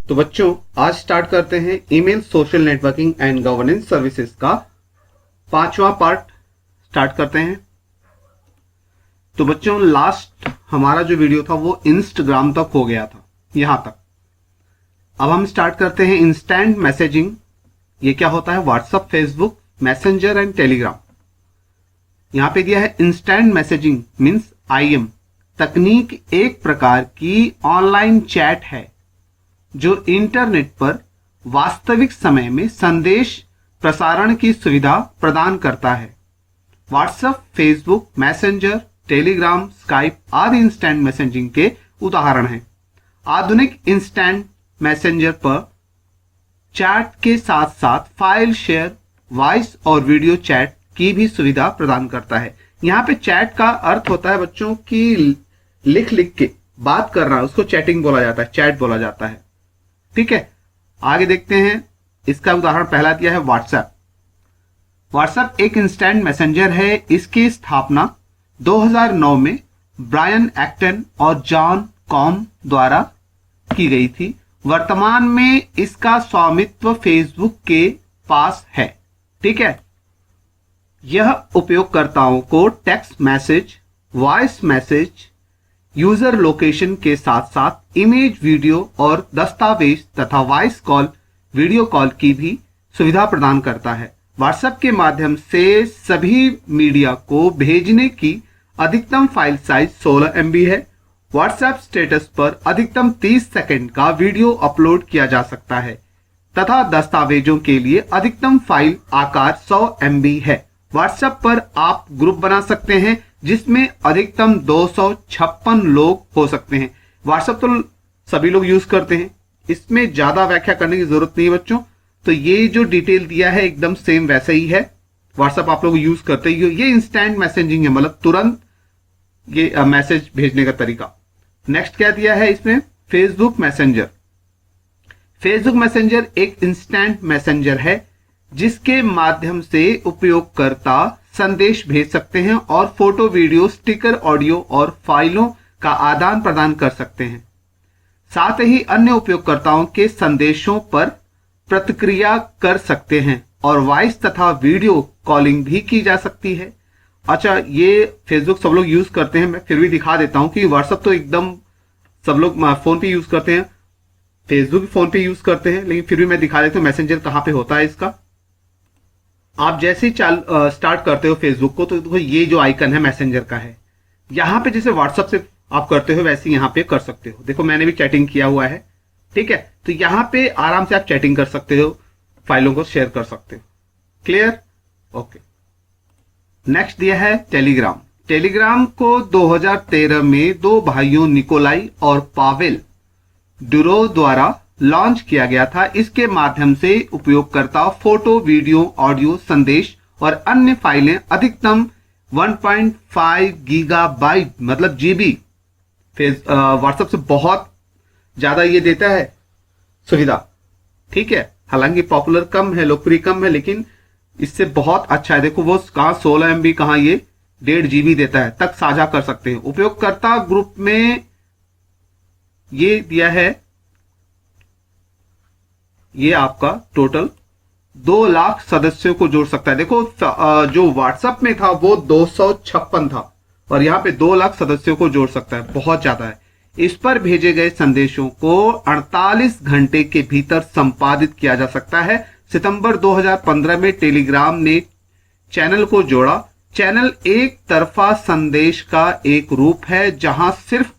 तो बच्चों आज स्टार्ट करते हैं email social networking and governance services का 5वां पार्ट स्टार्ट करते हैं। तो बच्चों लास्ट हमारा जो वीडियो था वो इंस्टाग्राम तक हो गया था, यहां तक। अब हम स्टार्ट करते हैं इंस्टेंट मैसेजिंग। ये क्या होता है? WhatsApp, Facebook, messenger and Telegram. यहां पे दिया है इंस्टेंट मैसेजिंग मीन्स IM तकनीक एक प्रकार की ऑनलाइन चैट है जो इंटरनेट पर वास्तविक समय में संदेश प्रसारण की सुविधा प्रदान करता है। WhatsApp, Facebook, messenger, Telegram, Skype आदि इंस्टेंट मैसेजिंग के उदाहरण हैं। आधुनिक इंस्टेंट मैसेंजर पर चैट के साथ साथ फाइल शेयर, वॉइस और वीडियो चैट की भी सुविधा प्रदान करता है। यहाँ पे चैट का अर्थ होता है बच्चों की लिख लिख के बात करना, उसको चैटिंग बोला जाता है, चैट बोला जाता है। ठीक है, आगे देखते हैं। इसका उदाहरण पहला दिया है व्हाट्सएप। व्हाट्सएप एक इंस्टेंट मैसेंजर है। इसकी स्थापना 2009 में ब्रायन एक्टन और जॉन कॉम द्वारा की गई थी। वर्तमान में इसका स्वामित्व फेसबुक के पास है। ठीक है, यह उपयोगकर्ताओं को text message, voice message, user location के साथ साथ इमेज, वीडियो और दस्तावेज तथा वॉइस कॉल, वीडियो कॉल की भी सुविधा प्रदान करता है। व्हाट्सएप के माध्यम से सभी मीडिया को भेजने की अधिकतम फाइल साइज 16 MB है। व्हाट्सएप स्टेटस पर अधिकतम 30 सेकंड का वीडियो अपलोड किया जा सकता है तथा दस्तावेजों के लिए अधिकतम फाइल आकार 100 MB है। व्हाट्सएप पर आप ग्रुप बना सकते हैं जिसमें अधिकतम 256 लोग हो सकते हैं। व्हाट्सएप तो सभी लोग यूज करते हैं, इसमें ज्यादा व्याख्या करने की जरूरत नहीं है बच्चों। तो ये जो डिटेल दिया है एकदम सेम वैसे ही है। व्हाट्सएप आप लोग यूज करते ही हो। ये इंस्टेंट मैसेजिंग है, मतलब तुरंत ये मैसेज भेजने का तरीका। नेक्स्ट क्या दिया है इसमें? Facebook messenger. फेसबुक मैसेंजर एक इंस्टेंट मैसेंजर है जिसके माध्यम से उपयोगकर्ता संदेश भेज सकते हैं और फोटो, वीडियो, स्टिकर, ऑडियो और फाइलों का आदान प्रदान कर सकते हैं। साथ ही अन्य उपयोगकर्ताओं के संदेशों पर प्रतिक्रिया कर सकते हैं और वॉइस तथा वीडियो कॉलिंग भी की जा सकती है। अच्छा, ये फेसबुक सब लोग यूज करते हैं, मैं फिर भी दिखा देता हूं कि व्हाट्सएप तो एकदम सब लोग फोन पे यूज करते हैं, फेसबुक भी फोन पे यूज करते हैं, लेकिन फिर भी मैं दिखा देता हूं मैसेंजर कहां पे होता है इसका। आप जैसे ही स्टार्ट करते हो फेसबुक को तो देखो ये जो आइकन है मैसेंजर का है। यहां पे जैसे व्हाट्सएप से आप करते हो वैसे यहां पे कर सकते हो। देखो मैंने भी चैटिंग किया हुआ है। ठीक है, तो यहां पे आराम से आप चैटिंग कर सकते हो, फाइलों को शेयर कर सकते हो। क्लियर? ओके। नेक्स्ट दिया है टेलीग्राम। टेलीग्राम को 2013 में दो भाइयों निकोलाई और पावेल डुरो द्वारा लॉन्च किया गया था। इसके माध्यम से उपयोगकर्ता फोटो, वीडियो, ऑडियो, संदेश और अन्य फाइलें अधिकतम 1.5 गीगाबाइट मतलब GB व्हाट्सएप से बहुत ज्यादा ये देता है सुविधा। ठीक है, हालांकि पॉपुलर कम है, लोकप्रिय कम है, लेकिन इससे बहुत अच्छा है। देखो वो कहां 16 MB, कहां ये 1.5 GB देता है, तक साझा कर सकते हैं। उपयोगकर्ता ग्रुप में ये दिया है, ये आपका टोटल 2 लाख सदस्यों को जोड़ सकता है। देखो जो व्हाट्सएप में था वो 256 था और यहां पे 2 लाख सदस्यों को जोड़ सकता है, बहुत ज्यादा है। इस पर भेजे गए संदेशों को 48 घंटे के भीतर संपादित किया जा सकता है। सितंबर 2015 में टेलीग्राम ने चैनल को जोड़ा। चैनल एक तरफा संदेश का एक रूप है जहां सिर्फ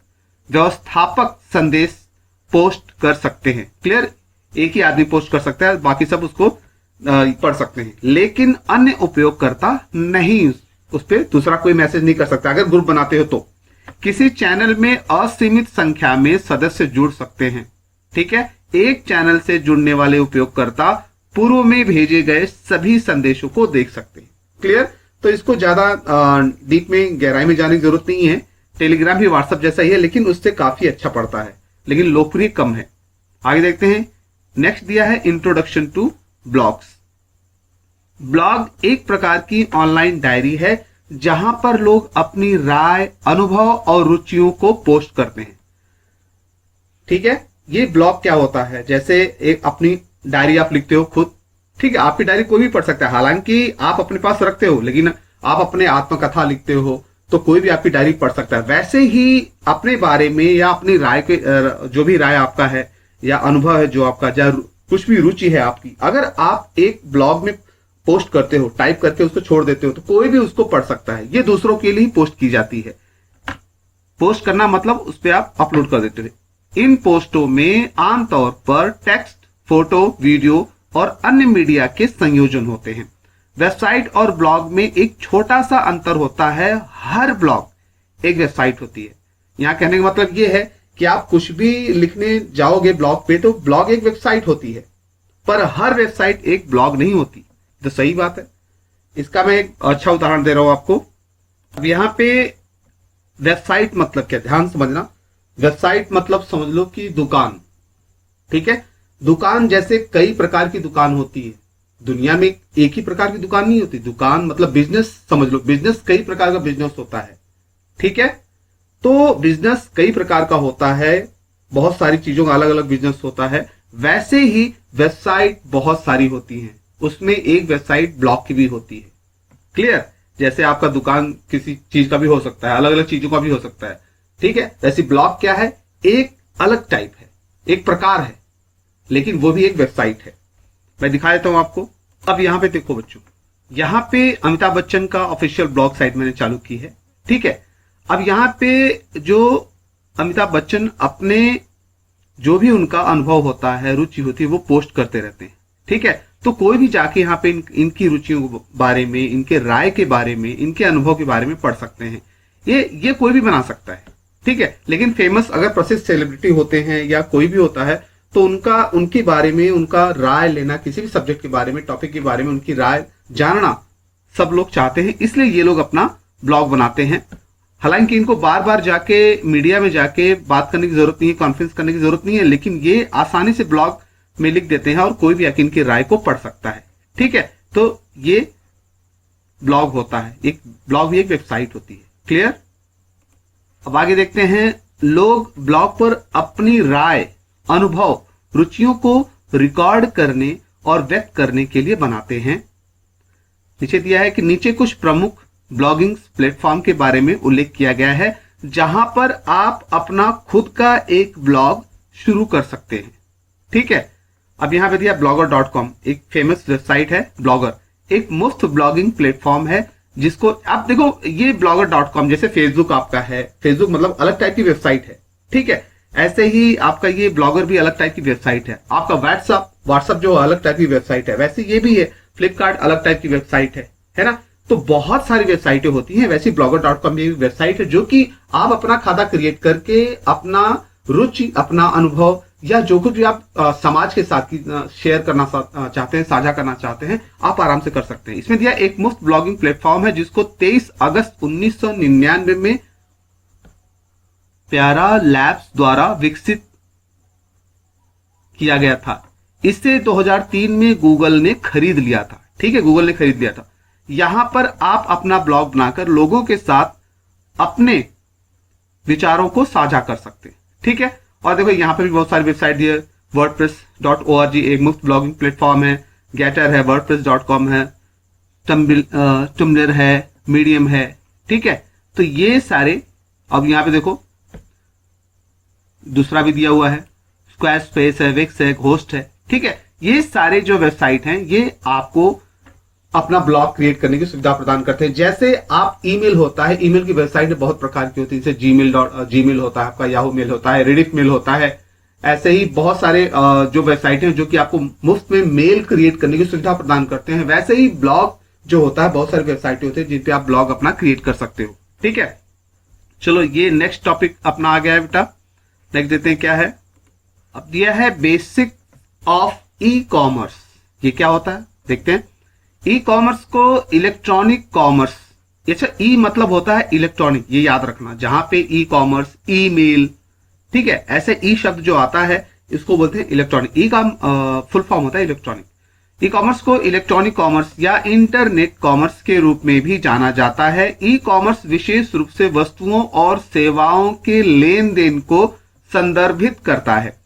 व्यवस्थापक संदेश पोस्ट कर सकते हैं। क्लियर? एक ही आदमी पोस्ट कर सकता है, बाकी सब उसको पढ़ सकते हैं, लेकिन अन्य उपयोगकर्ता नहीं, उस पर दूसरा कोई मैसेज नहीं कर सकता अगर ग्रुप बनाते हो तो। किसी चैनल में असीमित संख्या में सदस्य जुड़ सकते हैं। ठीक है, एक चैनल से जुड़ने वाले उपयोगकर्ता पूर्व में भेजे गए सभी संदेशों को देख सकते हैं। क्लियर? तो इसको ज्यादा डीप में, गहराई में जाने की जरूरत नहीं है। टेलीग्राम भी व्हाट्सएप जैसा ही है, लेकिन उससे काफी अच्छा पड़ता है, लेकिन लोकप्रिय कम है। आगे देखते हैं। नेक्स्ट दिया है इंट्रोडक्शन टू ब्लॉग्स। ब्लॉग एक प्रकार की ऑनलाइन डायरी है जहां पर लोग अपनी राय, अनुभव और रुचियों को पोस्ट करते हैं। ठीक है, ये ब्लॉग क्या होता है, जैसे एक अपनी डायरी आप लिखते हो खुद, ठीक है, आपकी डायरी कोई भी पढ़ सकता है, हालांकि आप अपने पास रखते हो, लेकिन आप अपने आत्मकथा लिखते हो तो कोई भी आपकी डायरी पढ़ सकता है। वैसे ही अपने बारे में या अपनी राय के, जो भी राय आपका है या अनुभव है जो आपका, या कुछ भी रुचि है आपकी, अगर आप एक ब्लॉग में पोस्ट करते हो, टाइप करके उसको छोड़ देते हो, तो कोई भी उसको पढ़ सकता है। ये दूसरों के लिए ही पोस्ट की जाती है। पोस्ट करना मतलब उस पर आप अपलोड कर देते हो। इन पोस्टों में आमतौर पर टेक्स्ट, फोटो, वीडियो और अन्य मीडिया के संयोजन होते हैं। वेबसाइट और ब्लॉग में एक छोटा सा अंतर होता है, हर ब्लॉग एक वेबसाइट होती है। यहां कहने का मतलब यह है कि आप कुछ भी लिखने जाओगे ब्लॉग पे तो ब्लॉग एक वेबसाइट होती है, पर हर वेबसाइट एक ब्लॉग नहीं होती। तो सही बात है। इसका मैं एक अच्छा उदाहरण दे रहा हूं आपको। अब यहां पे वेबसाइट मतलब क्या, ध्यान समझना। वेबसाइट मतलब समझ लो कि दुकान, ठीक है। दुकान जैसे कई प्रकार की दुकान होती है, दुनिया में एक ही प्रकार की दुकान नहीं होती। दुकान मतलब बिजनेस, समझ लो बिजनेस कई प्रकार का बिजनेस होता है, ठीक है। तो बिजनेस कई प्रकार का होता है, बहुत सारी चीजों का अलग अलग बिजनेस होता है। वैसे ही वेबसाइट बहुत सारी होती हैं, उसमें एक वेबसाइट ब्लॉग की भी होती है। क्लियर? जैसे आपका दुकान किसी चीज का भी हो सकता है, अलग अलग चीजों का भी हो सकता है, ठीक है। वैसे ब्लॉग क्या है, एक अलग टाइप है, एक प्रकार है, लेकिन वो भी एक वेबसाइट है। मैं दिखा देता हूं आपको। अब यहां पे देखो बच्चों, यहां पे अमिताभ बच्चन का ऑफिशियल ब्लॉग साइट मैंने चालू की है, ठीक है। अब यहां पे जो अमिताभ बच्चन अपने जो भी उनका अनुभव होता है, रुचि होती है, वो पोस्ट करते रहते हैं, ठीक है। तो कोई भी जाके यहाँ पे इनकी रुचियों के बारे में, इनके राय के बारे में, इनके अनुभव के बारे में पढ़ सकते हैं। ये कोई भी बना सकता है, ठीक है। लेकिन फेमस अगर प्रसिद्ध सेलिब्रिटी होते हैं या कोई भी होता है तो उनके बारे में, उनका राय लेना, किसी भी सब्जेक्ट के बारे में, टॉपिक के बारे में उनकी राय जानना सब लोग चाहते हैं, इसलिए ये लोग अपना ब्लॉग बनाते हैं। हालांकि इनको बार बार जाके मीडिया में जाके बात करने की जरूरत नहीं है, कॉन्फ्रेंस करने की जरूरत नहीं है, लेकिन ये आसानी से ब्लॉग में लिख देते हैं और कोई भी आके इनकी राय को पढ़ सकता है, ठीक है। तो ये ब्लॉग होता है, एक ब्लॉग भी एक वेबसाइट होती है। क्लियर? अब आगे देखते हैं। लोग ब्लॉग पर अपनी राय, अनुभव, रुचियों को रिकॉर्ड करने और व्यक्त करने के लिए बनाते हैं। नीचे दिया है कि नीचे कुछ प्रमुख ब्लॉगिंग प्लेटफॉर्म के बारे में उल्लेख किया गया है, जहां पर आप अपना खुद का एक ब्लॉग शुरू कर सकते हैं, ठीक है। अब यहां पे दिया blogger.com, एक फेमस वेबसाइट है। ब्लॉगर एक मुफ्त ब्लॉगिंग प्लेटफॉर्म है, जिसको आप देखो, ये blogger.com जैसे फेसबुक आपका है, फेसबुक मतलब अलग टाइप की वेबसाइट है, ठीक है। ऐसे ही आपका ये ब्लॉगर भी अलग टाइप की वेबसाइट है। आपका व्हाट्सएप जो अलग टाइप की वेबसाइट है, वैसे ये भी है। फ्लिपकार्ट अलग टाइप की वेबसाइट है ना। तो बहुत सारी वेबसाइटें होती हैं। वैसे blogger.com ये वेबसाइट है जो कि आप अपना खाता क्रिएट करके अपना रुचि, अपना अनुभव या जो कुछ भी आप समाज के साथ शेयर करना चाहते हैं, साझा करना चाहते हैं, आप आराम से कर सकते हैं। इसमें दिया एक मुफ्त ब्लॉगिंग प्लेटफॉर्म है जिसको 23 अगस्त 1999 में प्यारा लैब्स द्वारा विकसित किया गया था। इसे 2003 में गूगल ने खरीद लिया था, ठीक है, गूगल ने खरीद लिया था। यहां पर आप अपना ब्लॉग बनाकर लोगों के साथ अपने विचारों को साझा कर सकते हैं, ठीक है। और देखो यहां पर भी बहुत सारी वेबसाइट दी है। wordpress.org एक मुफ्त ब्लॉगिंग प्लेटफॉर्म है। गेटर है, wordpress.com है, टम्बलर है, मीडियम है, ठीक है। तो ये सारे, अब यहां पे देखो दूसरा भी दिया हुआ है, स्क्वायरस्पेस है, विक्स है, होस्ट है, ठीक है। ये सारे जो वेबसाइट हैं ये आपको अपना ब्लॉग क्रिएट करने की सुविधा प्रदान करते हैं। जैसे आप ईमेल होता है, ईमेल की वेबसाइट बहुत प्रकार की होती है, जैसे जीमेल होता है, आपका याहू मेल होता है, रेडिट मेल होता है। ऐसे ही बहुत सारे जो वेबसाइट हैं जो कि आपको मुफ्त में मेल क्रिएट करने की सुविधा प्रदान करते हैं। वैसे ही ब्लॉग जो होता है, बहुत सारी वेबसाइटें होती है जिन पे आप ब्लॉग अपना क्रिएट कर सकते हो, ठीक है। चलो ये नेक्स्ट टॉपिक अपना आ गया है बेटा। नेक्स्ट देते हैं क्या है। अब दिया है बेसिक ऑफ ई कॉमर्स। ये क्या होता है देखते हैं। ई कॉमर्स को इलेक्ट्रॉनिक कॉमर्स, अच्छा ई मतलब होता है इलेक्ट्रॉनिक, ये याद रखना। जहां पे ई कॉमर्स, ईमेल, ठीक है, ऐसे ई शब्द जो आता है इसको बोलते हैं इलेक्ट्रॉनिक। ई का फुल फॉर्म होता है इलेक्ट्रॉनिक। ई कॉमर्स को इलेक्ट्रॉनिक कॉमर्स या इंटरनेट कॉमर्स के रूप में भी जाना जाता है। ई कॉमर्स विशेष रूप से वस्तुओं और सेवाओं के लेन देन को संदर्भित करता है।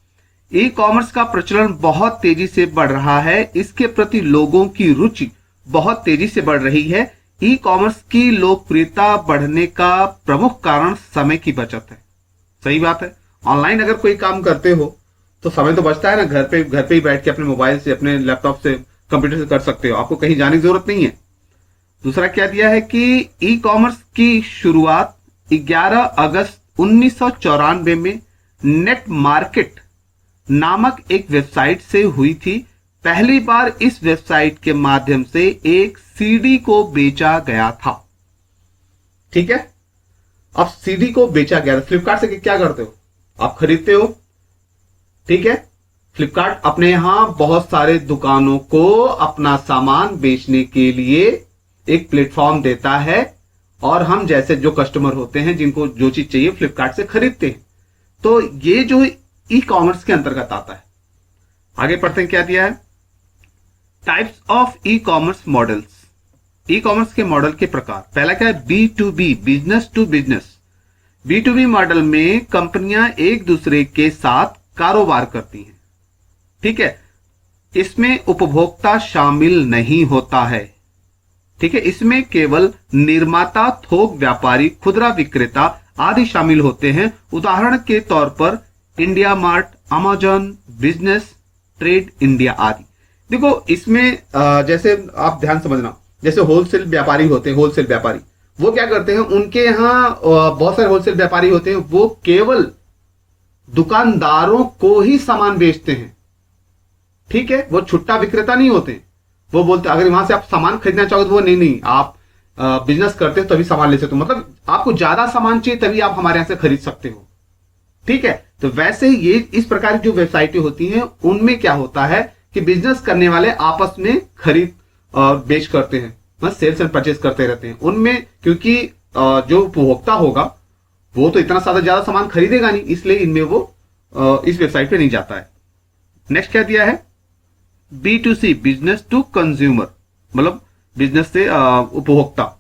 ई कॉमर्स का प्रचलन बहुत तेजी से बढ़ रहा है, इसके प्रति लोगों की रुचि बहुत तेजी से बढ़ रही है। ई कॉमर्स की लोकप्रियता बढ़ने का प्रमुख कारण समय की बचत है। सही बात है, ऑनलाइन अगर कोई काम करते हो तो समय तो बचता है ना, घर पे ही बैठ के अपने मोबाइल से, अपने लैपटॉप से, कंप्यूटर से कर सकते हो, आपको कहीं जाने की जरूरत नहीं है। दूसरा क्या दिया है कि ई कॉमर्स की शुरुआत 11 अगस्त 1994 में नेट मार्केट नामक एक वेबसाइट से हुई थी। पहली बार इस वेबसाइट के माध्यम से एक सीडी को बेचा गया था। ठीक है, अब सीडी को बेचा गया था। फ्लिपकार्ट से क्या करते हो, आप खरीदते हो, ठीक है। फ्लिपकार्ट अपने यहां बहुत सारे दुकानों को अपना सामान बेचने के लिए एक प्लेटफॉर्म देता है, और हम जैसे जो कस्टमर होते हैं जिनको जो चीज चाहिए फ्लिपकार्ट से खरीदते हैं। तो ये जो ई कॉमर्स के अंतर्गत आता है। आगे पढ़ते हैं क्या दिया है। Types of e commerce models. E commerce के मॉडल के प्रकार। पहला क्या है, B2B, business to business. B2B model में कंपनियां एक दूसरे के साथ कारोबार करती हैं, ठीक है। इसमें उपभोक्ता शामिल नहीं होता है, ठीक है। इसमें केवल निर्माता, थोक व्यापारी, खुदरा विक्रेता आदि शामिल होते हैं। उदाहरण के तौर पर India mart, Amazon business, trade India आदि। देखो इसमें जैसे आप ध्यान समझना, जैसे होलसेल व्यापारी होते हैं, होलसेल व्यापारी वो क्या करते हैं, उनके यहां बहुत सारे होलसेल व्यापारी होते हैं, वो केवल दुकानदारों को ही सामान बेचते हैं, ठीक है। वो छुट्टा विक्रेता नहीं होते। वो बोलते अगर वहां से आप सामान खरीदना चाहो तो वो नहीं आप बिजनेस करते हो तभी सामान ले सकते हो, मतलब आपको ज्यादा सामान चाहिए तभी आप हमारे यहां से खरीद सकते हो, ठीक है। तो वैसे ये इस प्रकार की जो वेबसाइटें होती हैं उनमें क्या होता है कि बिजनेस करने वाले आपस में खरीद और बेच करते हैं, बस सेल्स एंड परचेज करते रहते हैं उनमें, क्योंकि जो उपभोक्ता होगा वो तो इतना ज्यादा सामान खरीदेगा नहीं, इसलिए इनमें वो इस वेबसाइट पे नहीं जाता है। नेक्स्ट क्या दिया है, B2C, बिजनेस टू कंज्यूमर, मतलब बिजनेस से उपभोक्ता।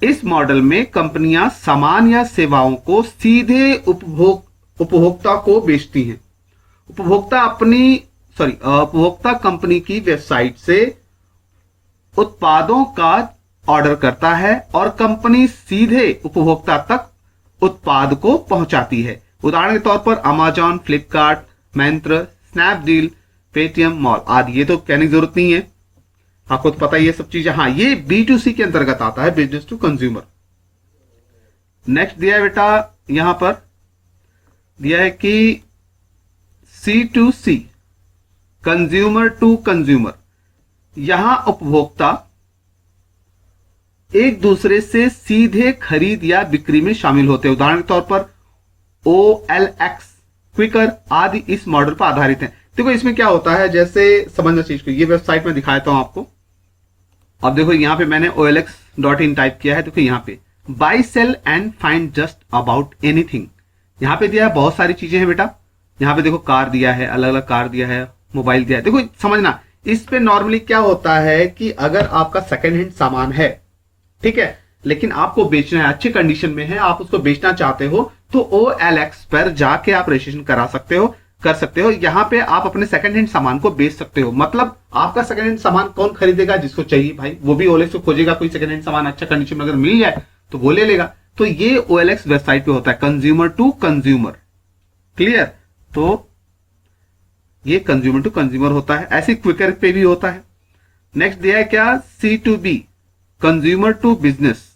इस मॉडल में कंपनियां सामान या सेवाओं को सीधे उपभोक्ता को बेचती हैं। उपभोक्ता कंपनी की वेबसाइट से उत्पादों का ऑर्डर करता है और कंपनी सीधे उपभोक्ता तक उत्पाद को पहुंचाती है। उदाहरण के तौर पर Amazon, Flipkart, Myntra, Snapdeal, Paytm mall आदि। ये तो कहने की जरूरत नहीं है, आपको तो पता ही ये सब चीजें। हाँ, ये B2C के अंतर्गत आता है, बिजनेस टू कंज्यूमर। नेक्स्ट दिया है बेटा, यहां पर दिया है कि C2C, कंज्यूमर टू कंज्यूमर। यहां उपभोक्ता एक दूसरे से सीधे खरीद या बिक्री में शामिल होते हैं। उदाहरण के तौर पर OLX, क्विकर आदि इस मॉडल पर आधारित हैं। देखो इसमें क्या होता है, जैसे समझना चीज को, ये वेबसाइट में दिखाता हूं आपको। अब देखो यहां पे मैंने OLX.in टाइप किया है। देखो यहां पे buy, sell and find just about anything, यहां पे दिया है, बहुत सारी चीजें हैं बेटा। यहां पे देखो कार दिया है, अलग अलग कार दिया है, मोबाइल दिया है। देखो समझना, इस पे नॉर्मली क्या होता है कि अगर आपका सेकेंड हैंड सामान है, ठीक है, लेकिन आपको बेचना है, अच्छी कंडीशन में है, आप उसको बेचना चाहते हो, तो OLX पर जाके आप रजिस्ट्रेशन करा सकते हो, कर सकते हो। यहां पे आप अपने सेकंड हैंड सामान को बेच सकते हो। मतलब आपका सेकंड हैंड सामान कौन खरीदेगा, जिसको चाहिए भाई, वो भी OLX को खोजेगा। कोई सेकंड हैंड सामान अच्छा कंडीशन में अगर मिल जाए तो वो ले लेगा। तो ये OLX वेबसाइट पे होता है, कंज्यूमर टू कंज्यूमर। क्लियर, तो ये कंज्यूमर टू कंज्यूमर होता है। ऐसे क्विकर पे भी होता है। नेक्स्ट दिया है क्या, C2B, कंज्यूमर टू बिजनेस।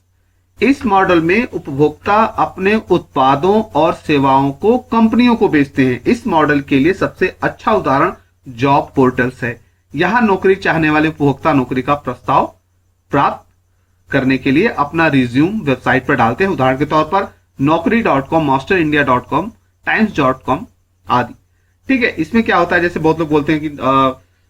इस मॉडल में उपभोक्ता अपने उत्पादों और सेवाओं को कंपनियों को बेचते हैं। इस मॉडल के लिए सबसे अच्छा उदाहरण जॉब पोर्टल्स है। यहां नौकरी चाहने वाले उपभोक्ता नौकरी का प्रस्ताव प्राप्त करने के लिए अपना रिज्यूम वेबसाइट पर डालते हैं। उदाहरण के तौर पर naukri.com, masterindia.com, times.com आदि, ठीक है। इसमें क्या होता है, जैसे बहुत लोग बोलते हैं कि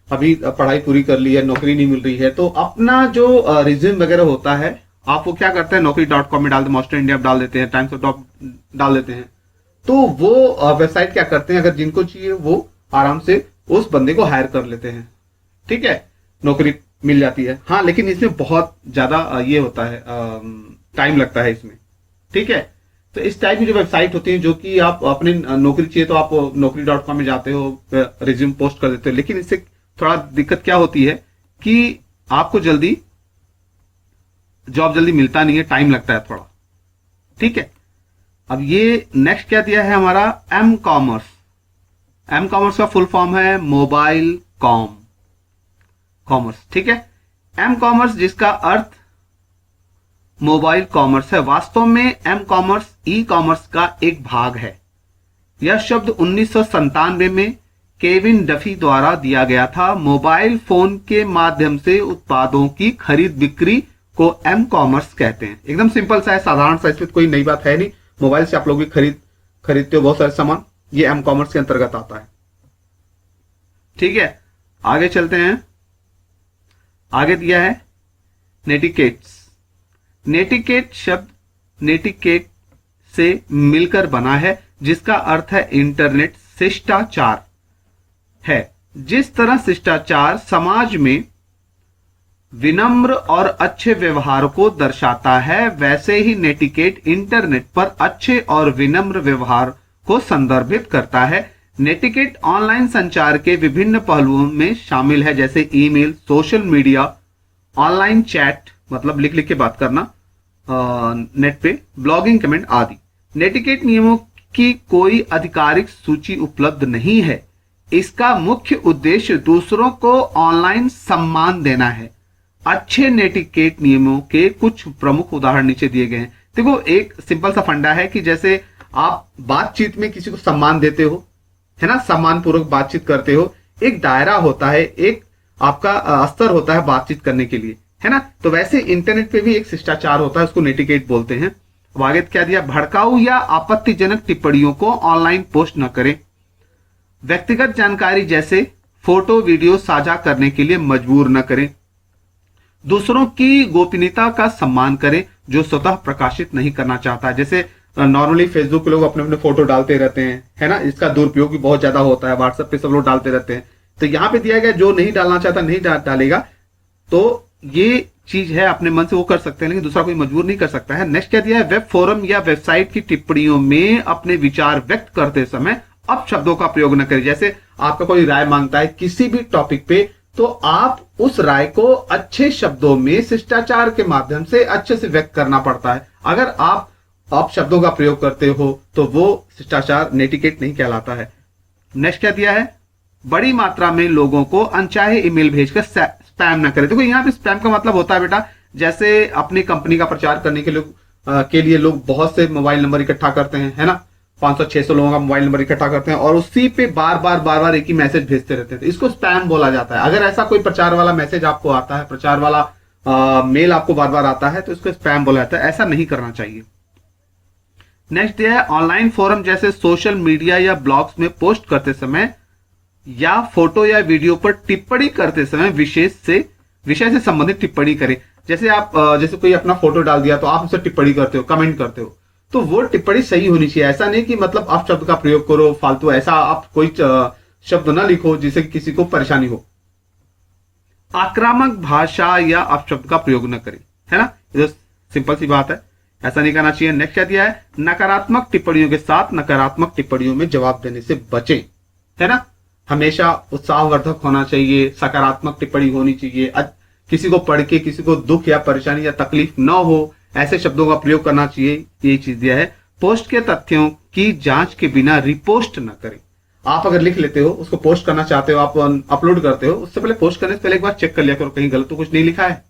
अभी पढ़ाई पूरी कर ली है, नौकरी नहीं मिल रही है, तो अपना जो रिज्यूम वगैरह होता है आप वो क्या करते हैं, naukri.com में डाल देते, मास्टर इंडिया डाल देते हैं, टाइम्स ऑफ डाल देते हैं। तो वो वेबसाइट क्या करते हैं, अगर जिनको चाहिए वो आराम से उस बंदे को हायर कर लेते हैं, ठीक है, नौकरी मिल जाती है। हाँ, लेकिन इसमें बहुत ज्यादा ये होता है, टाइम लगता है इसमें, ठीक है। तो इस टाइप की जो वेबसाइट होती है, जो कि आप अपने नौकरी चाहिए तो आप naukri.com में जाते हो, रिज्यूम पोस्ट कर देते हो, लेकिन इससे थोड़ा दिक्कत क्या होती है कि आपको जॉब जल्दी मिलता नहीं है, टाइम लगता है थोड़ा। ठीक है, अब ये नेक्स्ट क्या दिया है हमारा, एम कॉमर्स। एम कॉमर्स का फुल फॉर्म है मोबाइल कॉमर्स। ठीक है, एम कॉमर्स जिसका अर्थ मोबाइल कॉमर्स है, वास्तव में एम कॉमर्स ई कॉमर्स का एक भाग है। यह शब्द 1997 में केविन डफी द्वारा दिया गया था। मोबाइल फोन के माध्यम से उत्पादों की खरीद बिक्री को एम कॉमर्स कहते हैं। एकदम सिंपल सा है, साधारण सा, इसमें कोई नई बात है नहीं। मोबाइल से आप लोग भी खरीदते हो बहुत सारे सामान, ये एम कॉमर्स के अंतर्गत आता है। ठीक है, आगे चलते हैं। आगे दिया है नेटिकेट्स। नेटिकेट शब्द नेटिकेट से मिलकर बना है, जिसका अर्थ है इंटरनेट शिष्टाचार है। जिस तरह शिष्टाचार समाज में विनम्र और अच्छे व्यवहार को दर्शाता है, वैसे ही नेटिकेट इंटरनेट पर अच्छे और विनम्र व्यवहार को संदर्भित करता है। नेटिकेट ऑनलाइन संचार के विभिन्न पहलुओं में शामिल है, जैसे email, social media, online chat, मतलब लिख लिख के बात करना नेट पे, ब्लॉगिंग, कमेंट आदि। नेटिकेट नियमों की कोई आधिकारिक सूची उपलब्ध नहीं है। इसका मुख्य उद्देश्य दूसरों को ऑनलाइन सम्मान देना है। अच्छे नेटिकेट नियमों के कुछ प्रमुख उदाहरण नीचे दिए गए हैं। देखो, एक सिंपल सा फंडा है कि जैसे आप बातचीत में किसी को सम्मान देते हो, है ना, सम्मान पूर्वक बातचीत करते हो, एक दायरा होता है, एक आपका स्तर होता है बातचीत करने के लिए, है ना। तो वैसे इंटरनेट पे भी एक शिष्टाचार होता है, उसको नेटिकेट बोलते हैं। अब आगे क्या दिया, भड़काऊ या आपत्तिजनक टिप्पणियों को ऑनलाइन पोस्ट न करें। व्यक्तिगत जानकारी जैसे फोटो वीडियो साझा करने के लिए मजबूर न करें। दूसरों की गोपनीयता का सम्मान करें जो स्वतः प्रकाशित नहीं करना चाहता है। जैसे नॉर्मली फेसबुक पे लोग अपने अपने फोटो डालते रहते हैं, है ना, इसका दुरुपयोग भी बहुत ज्यादा होता है। व्हाट्सएप पे सब लोग डालते रहते हैं, तो यहां पे दिया गया जो नहीं डालना चाहता नहीं डालेगा। तो ये चीज है, अपने मन से वो कर सकते हैं, लेकिन दूसरा कोई मजबूर नहीं कर सकता है। नेक्स्ट क्या दिया है, वेब फोरम या वेबसाइट की टिप्पणियों में अपने विचार व्यक्त करते समय अपशब्दों का प्रयोग न करें। जैसे आपका कोई राय मांगता है किसी भी टॉपिक पे, तो आप उस राय को अच्छे शब्दों में शिष्टाचार के माध्यम से अच्छे से व्यक्त करना पड़ता है। अगर आप शब्दों का प्रयोग करते हो तो वो शिष्टाचार नेटिकेट नहीं कहलाता है। नेक्स्ट क्या दिया है, बड़ी मात्रा में लोगों को अनचाहे ईमेल भेजकर स्पैम ना करें। देखो, यहाँ पे स्पैम का मतलब होता है बेटा, जैसे अपनी कंपनी का प्रचार करने के लिए लोग बहुत से मोबाइल नंबर इकट्ठा करते हैं, है ना, 500-600 लोगों का मोबाइल नंबर इकट्ठा करते हैं और उसी पे बार बार एक ही मैसेज भेजते रहते हैं, तो इसको स्पैम बोला जाता है। अगर ऐसा कोई प्रचार वाला मैसेज आपको आता है, प्रचार वाला मेल आपको बार बार आता है, तो इसको स्पैम बोला जाता है। ऐसा नहीं करना चाहिए। नेक्स्ट दिया है, ऑनलाइन फोरम जैसे सोशल मीडिया या ब्लॉग्स में पोस्ट करते समय या फोटो या वीडियो पर टिप्पणी करते समय विषय से संबंधित टिप्पणी करें। जैसे आप जैसे कोई अपना फोटो डाल दिया तो आप उसे टिप्पणी करते हो, कमेंट करते हो, तो वो टिप्पणी सही होनी चाहिए। ऐसा नहीं कि मतलब आप शब्द का प्रयोग करो फालतू, ऐसा आप कोई शब्द ना लिखो जिससे किसी को परेशानी हो। आक्रामक भाषा या अपशब्द का प्रयोग न करें, है ना, ये तो सिंपल सी बात है, ऐसा नहीं करना चाहिए। नेक्स्ट क्या दिया है, नकारात्मक टिप्पणियों के साथ नकारात्मक टिप्पणियों में जवाब देने से बचें, है ना। हमेशा उत्साहवर्धक होना चाहिए, सकारात्मक टिप्पणी होनी चाहिए। किसी को पढ़ के किसी को दुख या परेशानी या तकलीफ न हो, ऐसे शब्दों का प्रयोग करना चाहिए। ये चीज दिया है। पोस्ट के तथ्यों की जांच के बिना रिपोस्ट न करें। आप अगर लिख लेते हो, उसको पोस्ट करना चाहते हो, आप अपलोड करते हो, उससे पहले पोस्ट करने से पहले एक बार चेक कर लिया करो कहीं गलत तो कुछ नहीं लिखा है।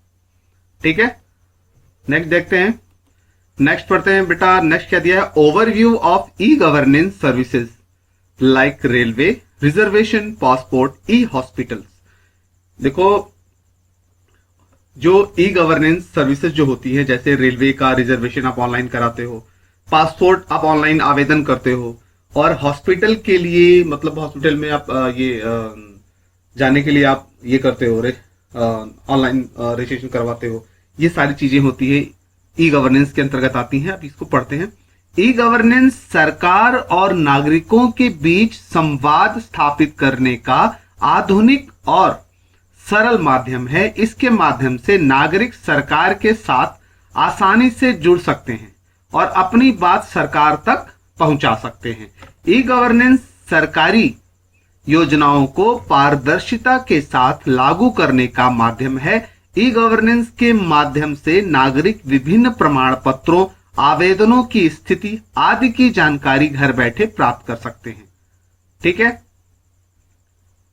ठीक है, नेक्स्ट देखते हैं, नेक्स्ट पढ़ते हैं बेटा। नेक्स्ट क्या दिया है, overview of e governance services like railway, reservation, passport, E hospitals. देखो, जो ई गवर्नेंस सर्विसेज जो होती है, जैसे रेलवे का रिजर्वेशन आप ऑनलाइन कराते हो, पासपोर्ट आप ऑनलाइन आवेदन करते हो, और हॉस्पिटल के लिए मतलब हॉस्पिटल में आप जाने के लिए आप ये करते हो, ऑनलाइन रजिस्ट्रेशन करवाते हो। ये सारी चीजें होती है ई गवर्नेंस के अंतर्गत आती हैं। अब इसको पढ़ते हैं। ई गवर्नेंस सरकार और नागरिकों के बीच संवाद स्थापित करने का आधुनिक और सरल माध्यम है। इसके माध्यम से नागरिक सरकार के साथ आसानी से जुड़ सकते हैं, और अपनी बात सरकार तक पहुंचा सकते हैं। ई गवर्नेंस सरकारी योजनाओं को पारदर्शिता के साथ लागू करने का माध्यम है। ई गवर्नेंस के माध्यम से नागरिक विभिन्न प्रमाण पत्रों, आवेदनों की स्थिति आदि की जानकारी घर बैठे प्राप्त कर सकते हैं। ठीक है।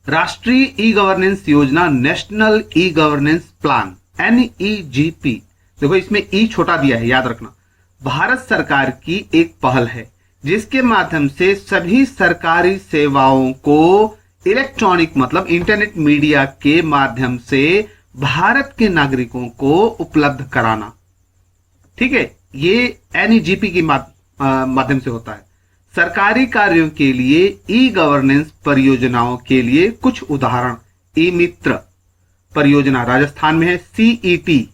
राष्ट्रीय ई गवर्नेंस योजना, national e governance plan, NEGP, देखो इसमें ई छोटा दिया है, याद रखना, भारत सरकार की एक पहल है जिसके माध्यम से सभी सरकारी सेवाओं को इलेक्ट्रॉनिक मतलब इंटरनेट मीडिया के माध्यम से भारत के नागरिकों को उपलब्ध कराना। ठीक है, ये NEGP के माध्यम से होता है। सरकारी कार्यों के लिए ई गवर्नेंस परियोजनाओं के लिए कुछ उदाहरण, ई मित्र परियोजना राजस्थान में है, CET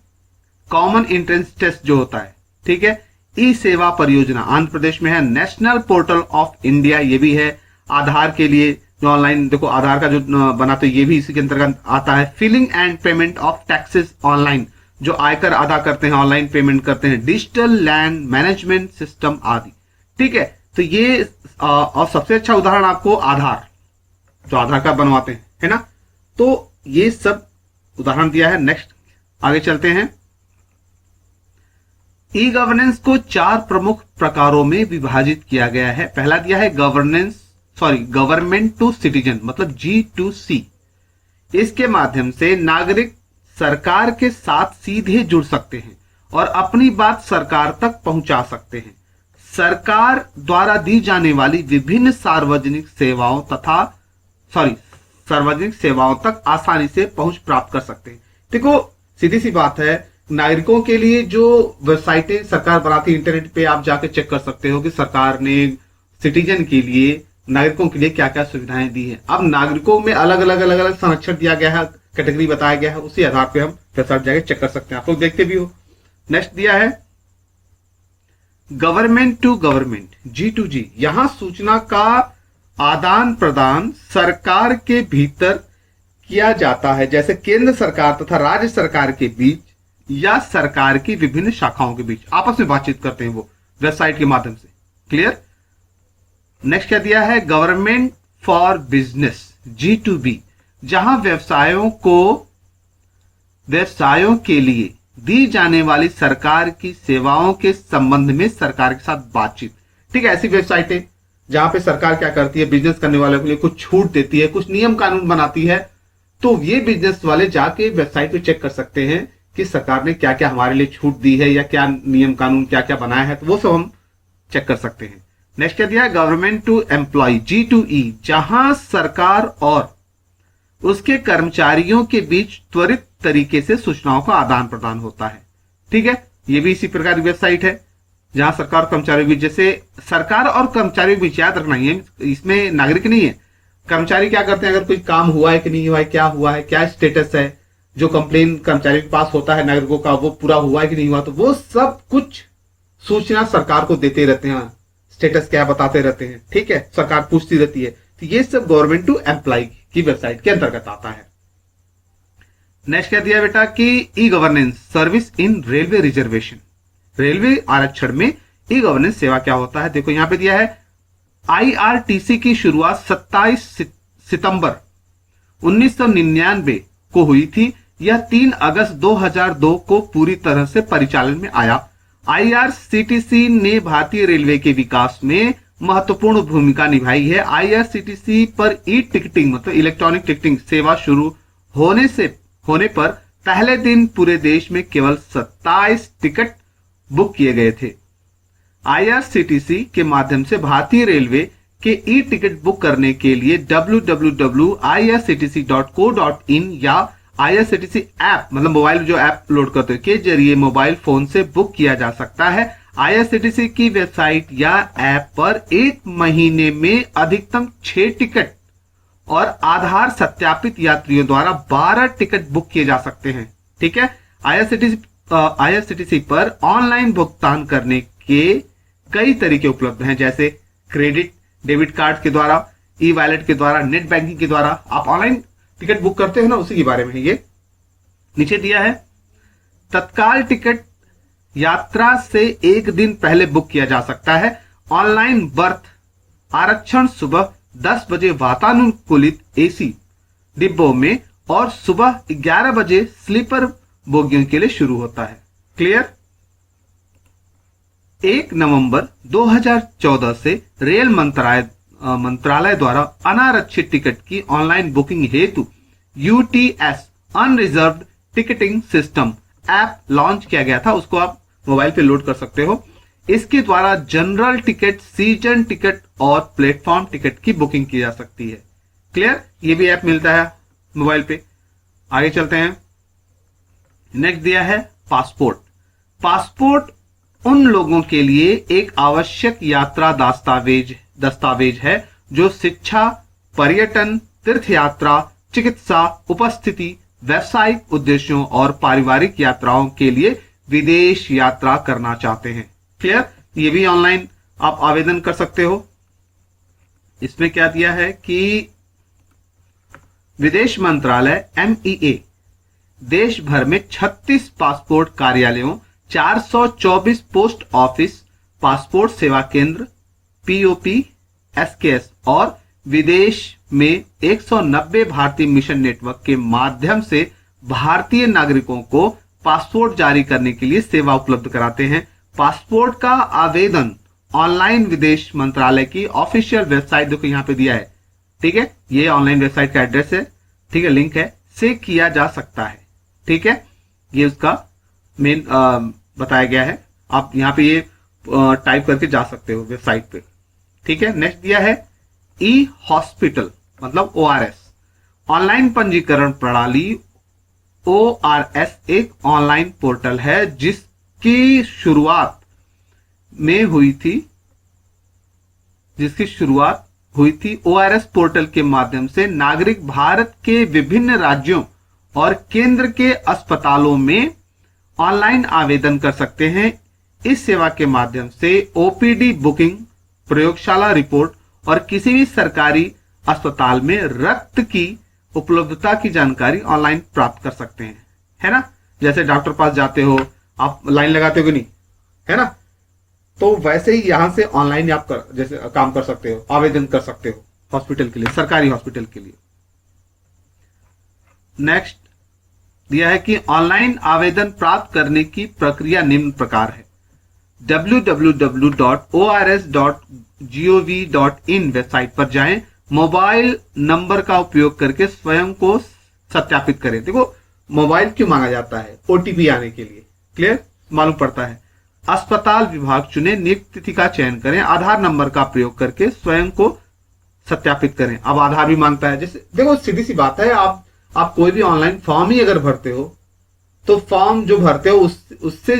कॉमन एंट्रेंस टेस्ट जो होता है, ठीक है, ई सेवा परियोजना आंध्र प्रदेश में है, नेशनल पोर्टल ऑफ इंडिया ये भी है, आधार के लिए जो ऑनलाइन, देखो आधार का जो बनाते ये भी इसी के अंतर्गत आता है, filing and payment of taxes online, जो आयकर अदा करते हैं ऑनलाइन पेमेंट करते हैं, डिजिटल लैंड मैनेजमेंट सिस्टम आदि। ठीक है, तो ये और सबसे अच्छा उदाहरण आपको आधार, जो आधार कार्ड बनवाते हैं, है ना, तो ये सब उदाहरण दिया है। नेक्स्ट आगे चलते हैं। ई गवर्नेंस को 4 प्रमुख प्रकारों में विभाजित किया गया है। पहला दिया है गवर्नमेंट टू सिटीजन मतलब G2C। इसके माध्यम से नागरिक सरकार के साथ सीधे जुड़ सकते हैं और अपनी बात सरकार तक पहुंचा सकते हैं। सरकार द्वारा दी जाने वाली विभिन्न सार्वजनिक सेवाओं तक आसानी से पहुंच प्राप्त कर सकते हैं। देखो सीधी सी बात है, नागरिकों के लिए जो वेबसाइटें सरकार बनाती है, इंटरनेट पे आप जाके चेक कर सकते हो कि सरकार ने सिटीजन के लिए, नागरिकों के लिए क्या क्या सुविधाएं दी है। अब नागरिकों में अलग अलग संरक्षण दिया गया है, कैटेगरी बताया गया है, उसी आधार पे हम वेबसाइट जाके चेक कर सकते हैं, आप लोग देखते भी हो। नेक्स्ट दिया है गवर्नमेंट टू गवर्नमेंट G2G। यहां सूचना का आदान प्रदान सरकार के भीतर किया जाता है, जैसे केंद्र सरकार तथा राज्य सरकार के बीच या सरकार की विभिन्न शाखाओं के बीच आपस में बातचीत करते हैं वो वेबसाइट के माध्यम से। क्लियर। नेक्स्ट क्या दिया है, गवर्नमेंट फॉर बिजनेस G2B, जहां व्यवसायों के लिए दी जाने वाली सरकार की सेवाओं के संबंध में सरकार के साथ बातचीत। ठीक है, ऐसी वेबसाइटें जहां पे सरकार क्या करती है, बिजनेस करने वालों के लिए कुछ छूट देती है, कुछ नियम कानून बनाती है, तो ये बिजनेस वाले जाके वेबसाइट पे चेक कर सकते हैं कि सरकार ने क्या क्या हमारे लिए छूट दी है या क्या नियम कानून क्या क्या बनाया है, तो वो सब हम चेक कर सकते हैं। नेक्स्ट क्या दिया है, गवर्नमेंट टू एम्प्लॉय G2E, जहां सरकार और उसके कर्मचारियों के बीच त्वरित तरीके से सूचनाओं का आदान प्रदान होता है। ठीक है, ये भी इसी प्रकार की वेबसाइट है जहां सरकार और कर्मचारियों के बीच, जैसे सरकार और कर्मचारियों के बीच, याद रखना है इसमें नागरिक नहीं है, कर्मचारी क्या करते हैं, अगर कोई काम हुआ है कि नहीं हुआ है, क्या हुआ है, क्या स्टेटस है, जो कंप्लेन कर्मचारी के पास होता है नागरिकों का, वो पूरा हुआ है कि नहीं हुआ, तो वो सब कुछ सूचना सरकार को देते रहते हैं, स्टेटस क्या बताते रहते हैं। ठीक है, सरकार पूछती रहती है, तो ये सब गवर्नमेंट टू एम्प्लॉय की वेबसाइट के अंतर्गत आता है। नेक्स्ट क्या दिया बेटा कि e governance service in railway reservation, railway आरक्षण में ई गवर्नेंस सेवा क्या होता है। देखो यहां पे दिया है IRTC की शुरुआत 27 सितंबर 1999 को हुई थी। यह 3 अगस्त 2002 को पूरी तरह से परिचालन में आया। IRCTC ने भारतीय रेलवे के विकास में महत्वपूर्ण भूमिका निभाई है। IRCTC पर ई टिकटिंग मतलब इलेक्ट्रॉनिक टिकटिंग सेवा शुरू होने पर पहले दिन पूरे देश में केवल 27 टिकट बुक किए गए थे। IRCTC के माध्यम से भारतीय रेलवे के ई टिकट बुक करने के लिए www.irctc.co.in या IRCTC ऐप मतलब मोबाइल जो ऐप लोड करते हैं के जरिए मोबाइल फोन से बुक किया जा सकता है। IRCTC की वेबसाइट या ऐप पर 1 महीने में अधिकतम 6 टिकट और आधार सत्यापित यात्रियों द्वारा 12 टिकट बुक किए जा सकते हैं। ठीक है, IRCTC पर ऑनलाइन भुगतान करने के कई तरीके उपलब्ध हैं, जैसे क्रेडिट डेबिट कार्ड के द्वारा, ई वॉलेट के द्वारा, नेट बैंकिंग के द्वारा आप ऑनलाइन टिकट बुक करते हो ना, उसी के बारे में है ये। नीचे दिया है तत्काल टिकट यात्रा से एक दिन पहले बुक किया जा सकता है। ऑनलाइन बर्थ आरक्षण सुबह 10 बजे वातानुकूलित एसी डिब्बों में और सुबह 11 बजे स्लीपर बोगियों के लिए शुरू होता है। क्लियर? 1 नवंबर 2014 से रेल मंत्रालय द्वारा अनारक्षित टिकट की ऑनलाइन बुकिंग हेतु UTS unreserved ticketing system app launch किया गया था। उसको आप मोबाइल पे लोड कर सकते हो। इसके द्वारा जनरल टिकट, सीजन टिकट और प्लेटफॉर्म टिकट की बुकिंग की जा सकती है। क्लियर? ये भी ऐप मिलता है मोबाइल पे। आगे चलते हैं। नेक्स्ट दिया है पासपोर्ट। पासपोर्ट उन लोगों के लिए एक आवश्यक यात्रा दस्तावेज है जो शिक्षा, पर्यटन, तीर्थ यात्रा, चिकित्सा, उपस्थिति, व्यावसायिक उद्देश्यों और पारिवारिक यात्राओं के लिए विदेश यात्रा करना चाहते हैं। क्लियर? ये भी ऑनलाइन आप आवेदन कर सकते हो। इसमें क्या दिया है कि विदेश मंत्रालय MEA देश भर में 36 पासपोर्ट कार्यालयों, 424 पोस्ट ऑफिस, पासपोर्ट सेवा केंद्र POP SKS और विदेश में 190 भारतीय मिशन नेटवर्क के माध्यम से भारतीय नागरिकों को पासपोर्ट जारी करने के लिए सेवा उपलब्ध कराते हैं। पासपोर्ट का आवेदन ऑनलाइन विदेश मंत्रालय की ऑफिशियल वेबसाइट, देखो यहां पे दिया है, ठीक है, ये ऑनलाइन वेबसाइट का एड्रेस है, ठीक है, लिंक है, से किया जा सकता है। ठीक है, ये उसका मेन बताया गया है। आप यहां पे ये टाइप करके जा सकते हो वेबसाइट पे। ठीक है, नेक्स्ट दिया है E-हॉस्पिटल मतलब ORS ऑनलाइन पंजीकरण प्रणाली। ORS एक ऑनलाइन पोर्टल है जिसकी शुरुआत हुई थी ORS पोर्टल के माध्यम से नागरिक भारत के विभिन्न राज्यों और केंद्र के अस्पतालों में ऑनलाइन आवेदन कर सकते हैं। इस सेवा के माध्यम से OPD बुकिंग, प्रयोगशाला रिपोर्ट और किसी भी सरकारी अस्पताल में रक्त की उपलब्धता की जानकारी ऑनलाइन प्राप्त कर सकते हैं, है ना। जैसे डॉक्टर पास जाते हो, आप लाइन लगाते हो कि नहीं, है ना, तो वैसे ही यहां से ऑनलाइन आप जैसे काम कर सकते हो, आवेदन कर सकते हो हॉस्पिटल के लिए, सरकारी हॉस्पिटल के लिए। नेक्स्ट दिया है कि ऑनलाइन आवेदन प्राप्त करने की प्रक्रिया निम्न प्रकार है। www.ors.gov.in वेबसाइट पर जाएं, मोबाइल नंबर का उपयोग करके स्वयं को सत्यापित करें। देखो मोबाइल क्यों मांगा जाता है? OTP आने के लिए, क्लियर, मालूम पड़ता है। अस्पताल विभाग चुने, नियुक्त तिथि का चयन करें, आधार नंबर का प्रयोग करके स्वयं को सत्यापित करें। अब आधार भी मांगता है। जैसे देखो सीधी सी बात है, आप कोई भी ऑनलाइन फॉर्म ही अगर भरते हो तो फॉर्म जो भरते हो उससे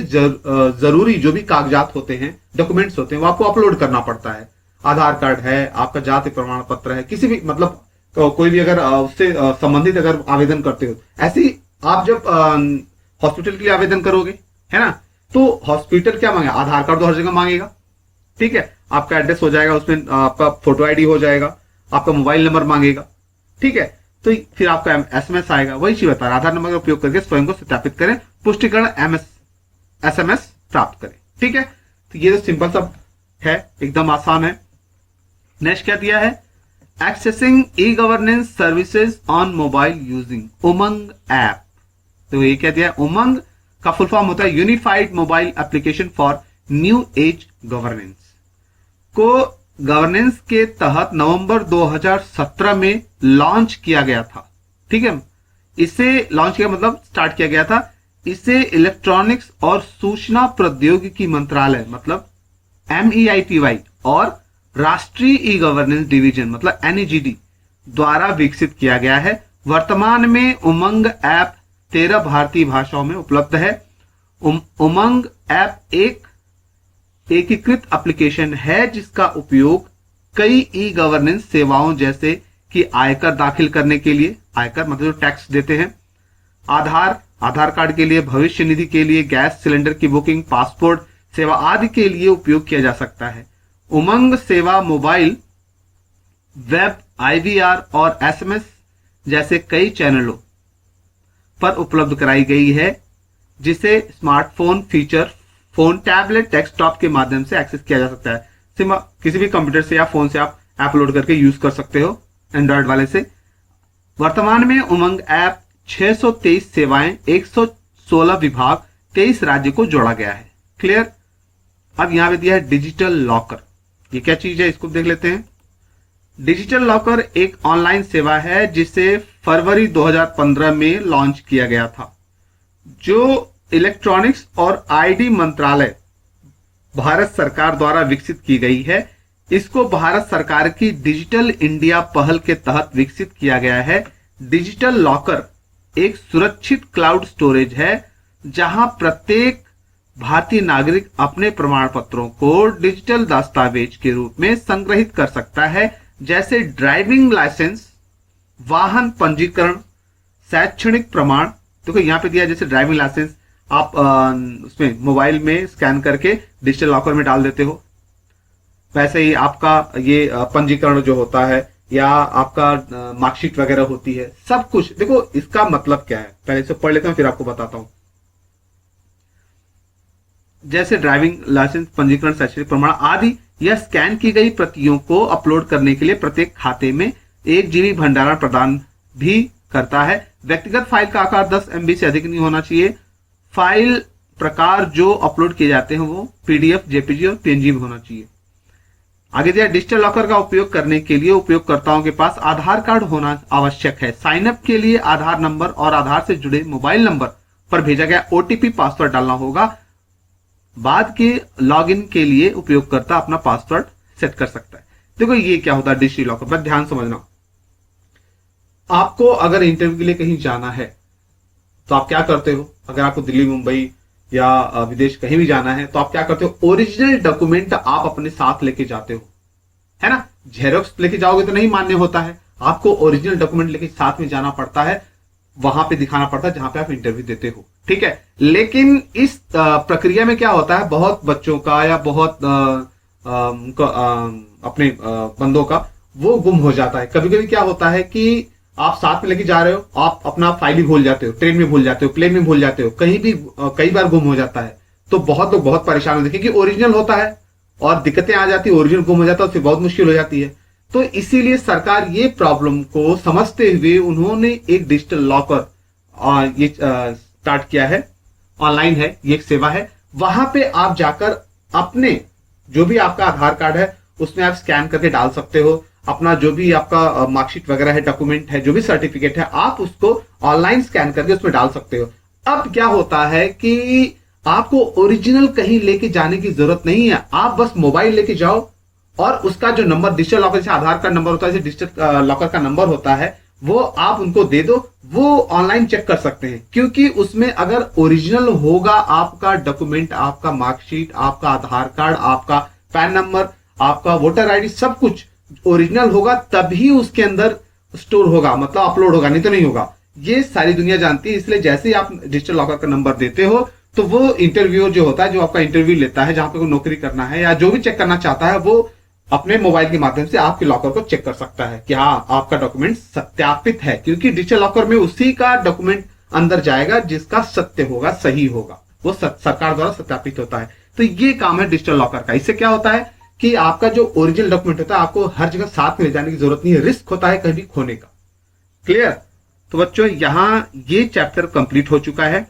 जरूरी जो भी कागजात होते हैं, डॉक्यूमेंट्स होते हैं, वो आपको अपलोड करना पड़ता है। आधार कार्ड है, आपका जाति प्रमाण पत्र है, किसी भी मतलब कोई भी अगर उससे संबंधित अगर आवेदन करते हो, ऐसे ही आप जब हॉस्पिटल के लिए आवेदन करोगे, है ना, तो हॉस्पिटल क्या मांगेगा? आधार कार्ड तो हर जगह मांगेगा। ठीक है, आपका एड्रेस हो जाएगा, उसमें आपका फोटो ID हो जाएगा, आपका मोबाइल नंबर मांगेगा। ठीक है, तो फिर आपका SMS आएगा। वही चीज बता रहा, आधार नंबर का उपयोग करके स्वयं को सत्यापित करें, पुष्टिकरण SMS प्राप्त करें। ठीक है, तो ये तो सिंपल सब है, एकदम आसान है। नेक्स्ट क्या दिया है? Accessing e-governance services on mobile using Umang app. तो ये क्या दिया? उमंग का फुल फॉर्म होता है unified mobile application for new age governance, को गवर्नेंस के तहत नवंबर 2017 में लॉन्च किया गया था। ठीक है, इसे लॉन्च किया मतलब स्टार्ट किया गया था। इसे इलेक्ट्रॉनिक्स और सूचना प्रौद्योगिकी मंत्रालय मतलब MEITY और राष्ट्रीय ई गवर्नेंस डिवीजन मतलब NEGD द्वारा विकसित किया गया है। वर्तमान में उमंग ऐप 13 भारतीय भाषाओं में उपलब्ध है। उमंग ऐप एक एकीकृत एप्लीकेशन है जिसका उपयोग कई ई गवर्नेंस सेवाओं जैसे कि आयकर दाखिल करने के लिए, आयकर मतलब जो टैक्स देते हैं, आधार कार्ड के लिए, भविष्य निधि के लिए, गैस सिलेंडर की बुकिंग, पासपोर्ट सेवा आदि के लिए उपयोग किया जा सकता है। उमंग सेवा मोबाइल, वेब, IVR और SMS जैसे कई चैनलों पर उपलब्ध कराई गई है, जिसे smartphone feature phone, tablet, desktop के माध्यम से एक्सेस किया जा सकता है। किसी भी कंप्यूटर से या फोन से आप अपलोड करके यूज कर सकते हो एंड्रॉइड वाले से। वर्तमान में उमंग ऐप 623 सेवाएं, 116 विभाग, 23 राज्य को जोड़ा गया है। क्लियर। अब यहां पे दिया है डिजिटल लॉकर। ये क्या चीज है, इसको देख लेते हैं। डिजिटल लॉकर एक ऑनलाइन सेवा है जिसे फरवरी 2015 में लॉन्च किया गया था, जो इलेक्ट्रॉनिक्स और आईटी मंत्रालय भारत सरकार द्वारा विकसित की गई है। इसको भारत सरकार की डिजिटल इंडिया पहल के तहत विकसित किया गया है। डिजिटल लॉकर एक सुरक्षित क्लाउड स्टोरेज है जहां प्रत्येक भारतीय नागरिक अपने प्रमाण पत्रों को डिजिटल दस्तावेज के रूप में संग्रहित कर सकता है, जैसे ड्राइविंग लाइसेंस, वाहन पंजीकरण, शैक्षणिक प्रमाण। देखो यहां पे दिया जैसे ड्राइविंग लाइसेंस आप उसमें मोबाइल में स्कैन करके डिजिटल लॉकर में डाल देते हो, वैसे ही आपका ये पंजीकरण जो होता है या आपका मार्कशीट वगैरह होती है, सब कुछ। देखो इसका मतलब क्या है, पहले इसे पढ़ लेता हूं फिर आपको बताता हूं। जैसे ड्राइविंग लाइसेंस, पंजीकरण, शैक्षणिक प्रमाण आदि, यह स्कैन की गई प्रतियों को अपलोड करने के लिए प्रत्येक खाते में 1 GB भंडारण प्रदान भी करता है। व्यक्तिगत फाइल का आकार 10 MB से अधिक नहीं होना चाहिए। फाइल प्रकार जो अपलोड किए जाते हैं वो PDF, JPG और PNG में होना चाहिए। आगे दिया डिजिटल लॉकर का उपयोग करने के लिए उपयोगकर्ताओं के पास आधार कार्ड होना आवश्यक है। साइन अप के लिए आधार नंबर और आधार से जुड़े मोबाइल नंबर पर भेजा गया OTP पासवर्ड डालना होगा। बाद के लॉगिन के लिए उपयोगकर्ता अपना पासवर्ड सेट कर सकता है। देखो ये क्या होता है डिजिटल लॉकर, बस ध्यान समझना। आपको अगर इंटरव्यू के लिए कहीं जाना है तो आप क्या करते हो, अगर आपको दिल्ली, मुंबई या विदेश कहीं भी जाना है तो आप क्या करते हो, ओरिजिनल डॉक्यूमेंट आप अपने साथ लेके जाते हो, है ना। जेरोक्स लेके जाओगे तो नहीं मान्य होता है, आपको ओरिजिनल डॉक्यूमेंट लेके साथ में जाना पड़ता है, वहां पे दिखाना पड़ता है जहां पे आप इंटरव्यू देते हो, ठीक है। लेकिन इस प्रक्रिया में क्या होता है, बहुत बच्चों का या बहुत अपने बंदों का वो गुम हो जाता है। कभी कभी क्या होता है कि आप साथ में लेके जा रहे हो, आप अपना फाइल ही भूल जाते हो, ट्रेन में भूल जाते हो, प्लेन में भूल जाते हो, कहीं भी कई बार गुम हो जाता है। तो बहुत लोग बहुत परेशान होते हैं क्योंकि ओरिजिनल होता है और दिक्कतें आ जाती है, ओरिजिनल गुम हो जाता है, उससे बहुत मुश्किल हो जाती है। तो इसीलिए सरकार ये प्रॉब्लम को समझते हुए उन्होंने एक डिजिटल लॉकर ये स्टार्ट किया है। ऑनलाइन है, ये एक सेवा है। वहां पे आप जाकर अपने जो भी आपका आधार कार्ड है उसमें आप स्कैन करके डाल सकते हो, अपना जो भी आपका मार्कशीट वगैरह है, डॉक्यूमेंट है, जो भी सर्टिफिकेट है, आप उसको ऑनलाइन स्कैन करके उसमें डाल सकते हो। अब क्या होता है कि आपको ओरिजिनल कहीं लेके जाने की जरूरत नहीं है, आप बस मोबाइल लेके जाओ और उसका जो नंबर डिजिटल लॉकर जैसे आधार कार्ड नंबर होता है, जैसे डिजिटल लॉकर का नंबर होता है, वो आप उनको दे दो, वो ऑनलाइन चेक कर सकते हैं। क्योंकि उसमें अगर ओरिजिनल होगा आपका डॉक्यूमेंट, आपका मार्कशीट, आपका आधार कार्ड, आपका पैन नंबर, आपका वोटर आईडी, सब कुछ ओरिजिनल होगा तभी उसके अंदर स्टोर होगा, मतलब अपलोड होगा, नहीं तो नहीं होगा। ये सारी दुनिया जानती है। इसलिए जैसे ही आप डिजिटल लॉकर का नंबर देते हो तो वो इंटरव्यू जो होता है, जो आपका इंटरव्यू लेता है, जहां पे कोई नौकरी करना है या जो भी चेक करना चाहता है, वो अपने मोबाइल के माध्यम से आपके लॉकर को चेक कर सकता है कि हाँ आपका डॉक्यूमेंट सत्यापित है। क्योंकि डिजिटल लॉकर में उसी का डॉक्यूमेंट अंदर जाएगा जिसका सत्य होगा, सही होगा, वो सरकार द्वारा सत्यापित होता है। तो ये काम है डिजिटल लॉकर का। इससे क्या होता है कि आपका जो ओरिजिनल डॉक्यूमेंट होता है आपको हर जगह साथ में ले जाने की जरूरत नहीं है, रिस्क होता है कहीं खोने का। क्लियर। तो बच्चों यहां ये चैप्टर कंप्लीट हो चुका है,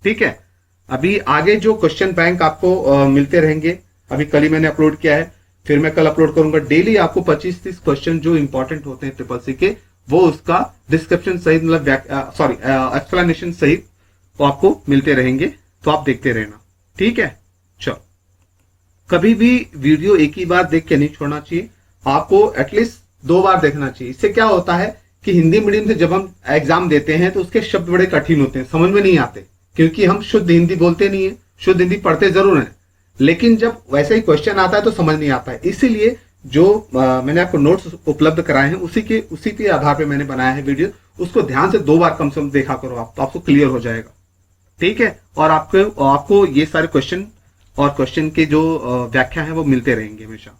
ठीक है। अभी आगे जो क्वेश्चन बैंक आपको मिलते रहेंगे, अभी कल ही मैंने अपलोड किया है, फिर मैं कल अपलोड करूंगा। डेली आपको 25-30 क्वेश्चन जो इंपॉर्टेंट होते हैं SSC के, वो उसका डिस्क्रिप्शन सहित, मतलब एक्सप्लेनेशन सहित वो आपको मिलते रहेंगे, तो आप देखते रहना, ठीक है। चलो, कभी भी वीडियो एक ही बार देख के नहीं छोड़ना चाहिए, आपको एटलीस्ट 2 बार देखना चाहिए। इससे क्या होता है कि हिंदी मीडियम से जब हम एग्जाम देते हैं तो उसके शब्द बड़े कठिन होते हैं, समझ में नहीं आते, क्योंकि हम शुद्ध हिंदी बोलते नहीं है। शुद्ध हिंदी पढ़ते जरूर हैं, लेकिन जब वैसे ही क्वेश्चन आता है तो समझ नहीं आता है। इसीलिए जो मैंने आपको नोट्स उपलब्ध कराए हैं उसी के आधार पे मैंने बनाया है वीडियो, उसको ध्यान से 2 बार कम से कम देखा करो आप, तो आपको क्लियर हो जाएगा, ठीक है। और आपको ये सारे क्वेश्चन और क्वेश्चन के जो व्याख्या है वो मिलते रहेंगे हमेशा।